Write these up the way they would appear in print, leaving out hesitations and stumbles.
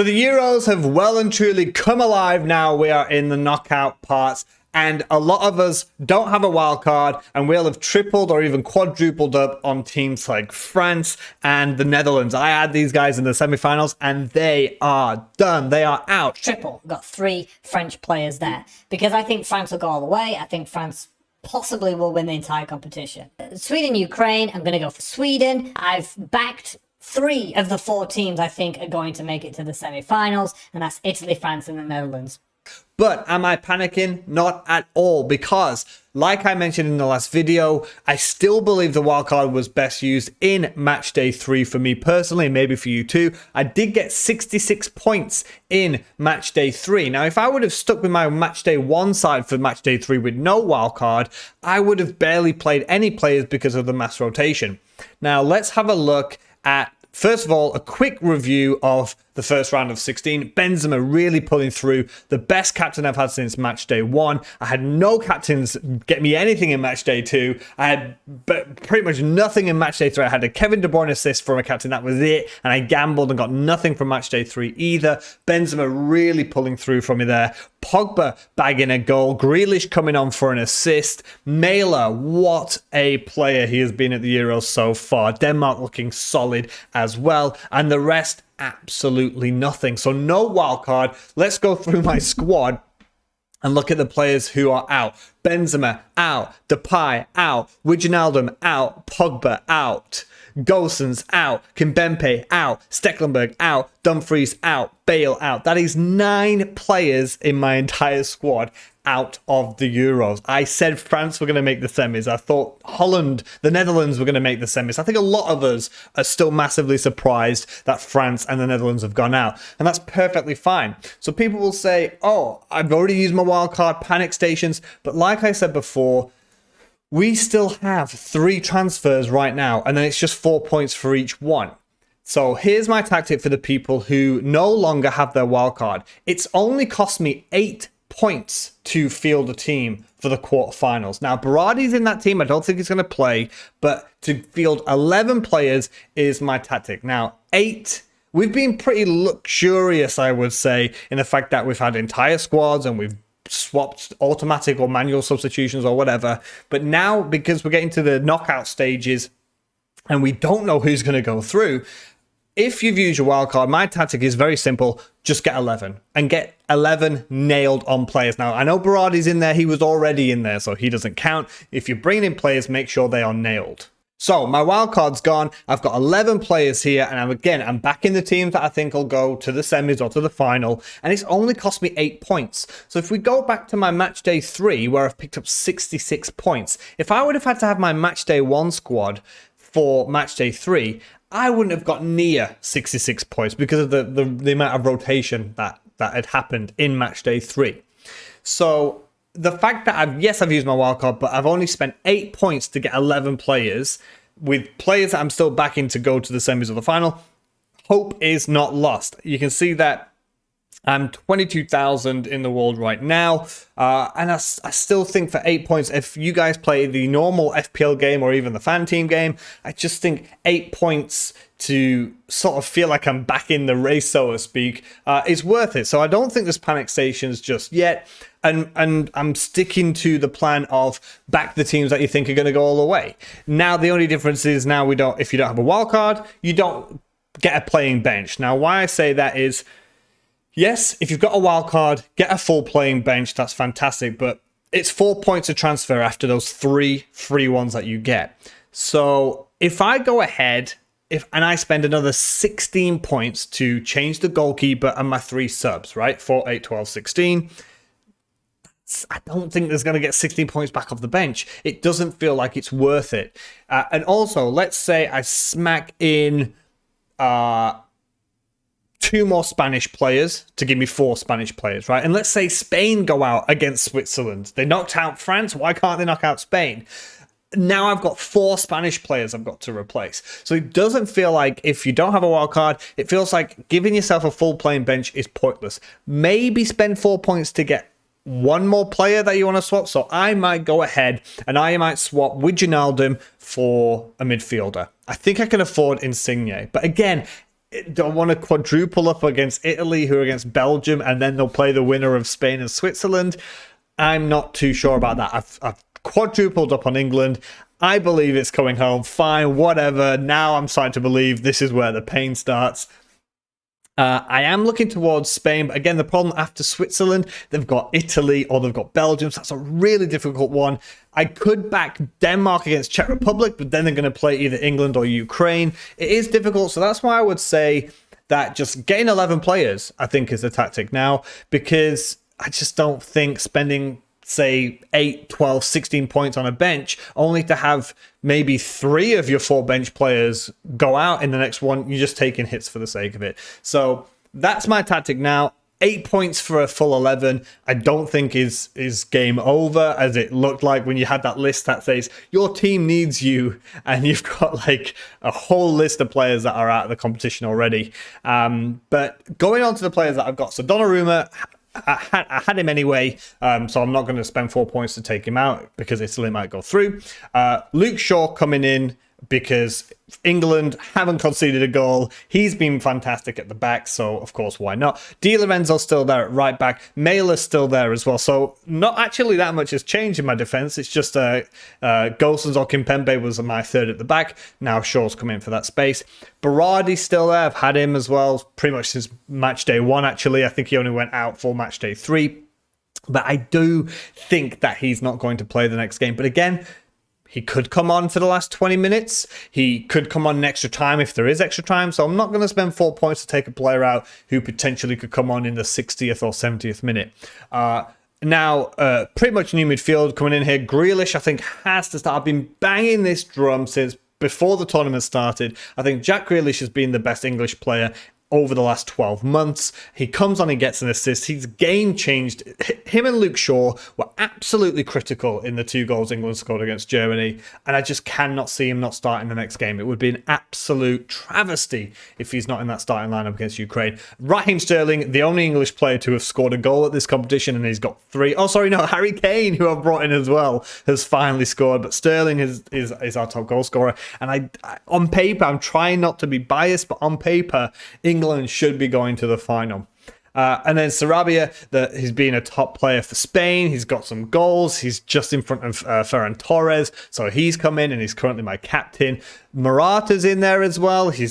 So the Euros have well and truly come alive now. We are in the knockout parts, and a lot of us don't have a wild card, and we'll have tripled or even quadrupled up on teams like France and the Netherlands. I had these guys in the semi-finals, and they are done. They are out. Triple. Got 3 French players there. Because I think France will go all the way. I think France possibly will win the entire competition. Sweden, Ukraine, I'm going to go for Sweden. I've backed 3 of the 4 teams I think are going to make it to the semi-finals, and that's Italy, France, and the Netherlands. But am I panicking? Not at all, because like I mentioned in the last video, I still believe the wildcard was best used in match day 3 for me personally, maybe for you too. I did get 66 points in match day 3. Now, if I would have stuck with my match day 1 side for match day 3 with no wildcard, I would have barely played any players because of the mass rotation. Now, let's have a look at, first of all, a quick review of the first round of 16. Benzema really pulling through. The best captain I've had since match day 1. I had no captains get me anything in match day 2. I had pretty much nothing in match day 3. I had a Kevin De Bruyne assist from a captain. That was it. And I gambled and got nothing from match day 3 either. Benzema really pulling through for me there. Pogba bagging a goal. Grealish coming on for an assist. Mailer, what a player he has been at the Euros so far. Denmark looking solid as well. And the rest, absolutely nothing. So no wildcard. Let's go through my squad and look at the players who are out. Benzema out. Depay out. Wijnaldum out. Pogba out. Gosens out. Kimpembe out. Stecklenburg out. Dumfries out. Bale out. That is 9 players in my entire squad out of the Euros. I said France were going to make the semis. I thought Holland, the Netherlands were going to make the semis. I think a lot of us are still massively surprised that France and the Netherlands have gone out. And that's perfectly fine. So people will say, oh, I've already used my wildcard, panic stations. But like I said before, we still have 3 transfers right now. And then it's just 4 points for each one. So here's my tactic for the people who no longer have their wildcard. It's only cost me 8 points to field a team for the quarterfinals. Now, Berardi's in that team. I don't think he's going to play, but to field 11 players is my tactic. Now, 8, we've been pretty luxurious, I would say, in the fact that we've had entire squads and we've swapped automatic or manual substitutions or whatever. But now, because we're getting to the knockout stages and we don't know who's going to go through, if you've used your wildcard, my tactic is very simple. Just get 11 and get 11 nailed on players. Now, I know Berardi's in there. He was already in there, so he doesn't count. If you're bringing in players, make sure they are nailed. So my wildcard's gone. I've got 11 players here, and I'm back in the teams that I think will go to the semis or to the final, and it's only cost me 8 points. So if we go back to my match day 3, where I've picked up 66 points, if I would have had to have my match day 1 squad for match day 3, I wouldn't have got near 66 points because of the amount of rotation that had happened in match day 3. So the fact that I've used my wildcard, but I've only spent 8 points to get 11 players with players that I'm still backing to go to the semis or the final, hope is not lost. You can see that I'm 22,000 in the world right now, and I still think for 8 points, if you guys play the normal FPL game or even the fan team game, I just think 8 points to sort of feel like I'm back in the race, so to speak, is worth it. So I don't think there's panic stations just yet, and I'm sticking to the plan of back the teams that you think are going to go all the way. Now, the only difference is now if you don't have a wild card, you don't get a playing bench. Now, why I say that is, yes, if you've got a wild card, get a full playing bench. That's fantastic. But it's 4 points to transfer after those 3 free ones that you get. So if I go ahead and I spend another 16 points to change the goalkeeper and my 3 subs, right? 4, 8, 12, 16. I don't think there's going to get 16 points back off the bench. It doesn't feel like it's worth it. And also, let's say I smack in 2 more Spanish players to give me 4 Spanish players, right? And let's say Spain go out against Switzerland. They knocked out France. Why can't they knock out Spain? Now I've got 4 Spanish players I've got to replace. So it doesn't feel like, if you don't have a wild card, it feels like giving yourself a full playing bench is pointless. Maybe spend 4 points to get 1 more player that you want to swap. So I might go ahead and I might swap Wijnaldum for a midfielder. I think I can afford Insigne. But again, don't want to quadruple up against Italy, who are against Belgium, and then they'll play the winner of Spain and Switzerland. I'm not too sure about that. I've quadrupled up on England. I believe it's coming home. Fine, whatever. Now I'm starting to believe this is where the pain starts. I am looking towards Spain, but again, the problem after Switzerland, they've got Italy or they've got Belgium, so that's a really difficult one. I could back Denmark against Czech Republic, but then they're going to play either England or Ukraine. It is difficult, so that's why I would say that just getting 11 players, I think, is the tactic now, because I just don't think spending, say, 8, 12, 16 points on a bench, only to have maybe 3 of your 4 bench players go out in the next one. You're just taking hits for the sake of it. So that's my tactic now. 8 points for a full 11, I don't think is game over, as it looked like when you had that list that says your team needs you, and you've got like a whole list of players that are out of the competition already. But going on to the players that I've got, so Donnarumma, I had him anyway, so I'm not going to spend 4 points to take him out because Italy might go through. Luke Shaw coming in because England haven't conceded a goal. He's been fantastic at the back, so of course, why not? Di Lorenzo's still there at right back. Mailer's still there as well, so not actually that much has changed in my defence. It's just Gosens or Kimpembe was my third at the back. Now Shaw's come in for that space. Berardi's still there. I've had him as well pretty much since match day 1, actually. I think he only went out for match day 3. But I do think that he's not going to play the next game. But again, he could come on for the last 20 minutes. He could come on in extra time if there is extra time. So I'm not going to spend 4 points to take a player out who potentially could come on in the 60th or 70th minute. Now, pretty much new midfield coming in here. Grealish, I think, has to start. I've been banging this drum since before the tournament started. I think Jack Grealish has been the best English player over the last 12 months. He comes on and gets an assist. He's game changed. Him and Luke Shaw were absolutely critical in the 2 goals England scored against Germany, and I just cannot see him not starting the next game. It would be an absolute travesty if he's not in that starting lineup against Ukraine. Raheem Sterling, the only English player to have scored a goal at this competition, and he's got 3. Oh, sorry, no, Harry Kane, who I've brought in as well, has finally scored, but Sterling is our top goal scorer. And I on paper, I'm trying not to be biased, but on paper, England should be going to the final. And then Sarabia, he's been a top player for Spain. He's got some goals. He's just in front of Ferran Torres. So he's come in and he's currently my captain. Morata's in there as well. He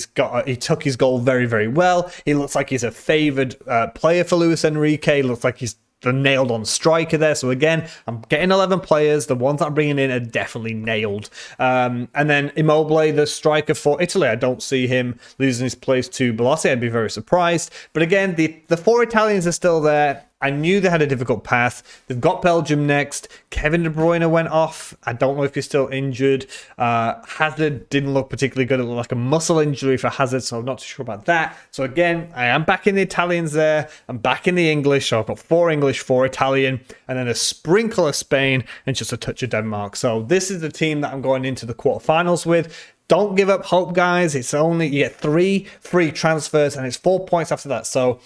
took his goal very, very well. He looks like he's a favoured player for Luis Enrique. He looks like he's the nailed on striker there. So again, I'm getting 11 players. The ones that I'm bringing in are definitely nailed. And then Immobile, the striker for Italy, I don't see him losing his place to Bellotti. I'd be very surprised. But again, the 4 Italians are still there. I knew they had a difficult path. They've got Belgium next. Kevin De Bruyne went off. I don't know if he's still injured. Hazard didn't look particularly good. It looked like a muscle injury for Hazard, so I'm not too sure about that. So again, I am back in the Italians there. I'm back in the English. So I've got 4 English, 4 Italian, and then a sprinkle of Spain and just a touch of Denmark. So this is the team that I'm going into the quarterfinals with. Don't give up hope, guys. It's only, you get 3 free transfers, and it's 4 points after that. So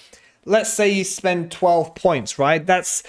let's say you spend 12 points, right? That's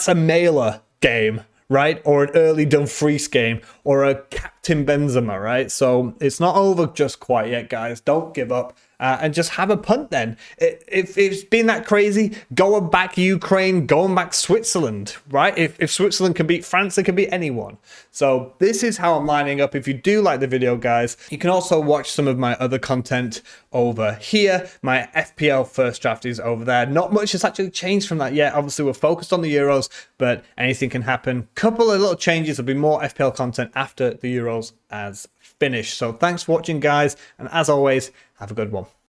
a Mailer game, right? Or an early Dumfries game, or a Captain Benzema, right? So it's not over just quite yet, guys. Don't give up. And just have a punt then. If it's been that crazy, go and back Ukraine, go and back Switzerland, right? If Switzerland can beat France, it can beat anyone. So this is how I'm lining up. If you do like the video, guys, you can also watch some of my other content over here. My FPL first draft is over there. Not much has actually changed from that yet. Obviously, we're focused on the Euros, but anything can happen. Couple of little changes. There'll be more FPL content after the Euros as finished. So thanks for watching, guys. And as always, have a good one.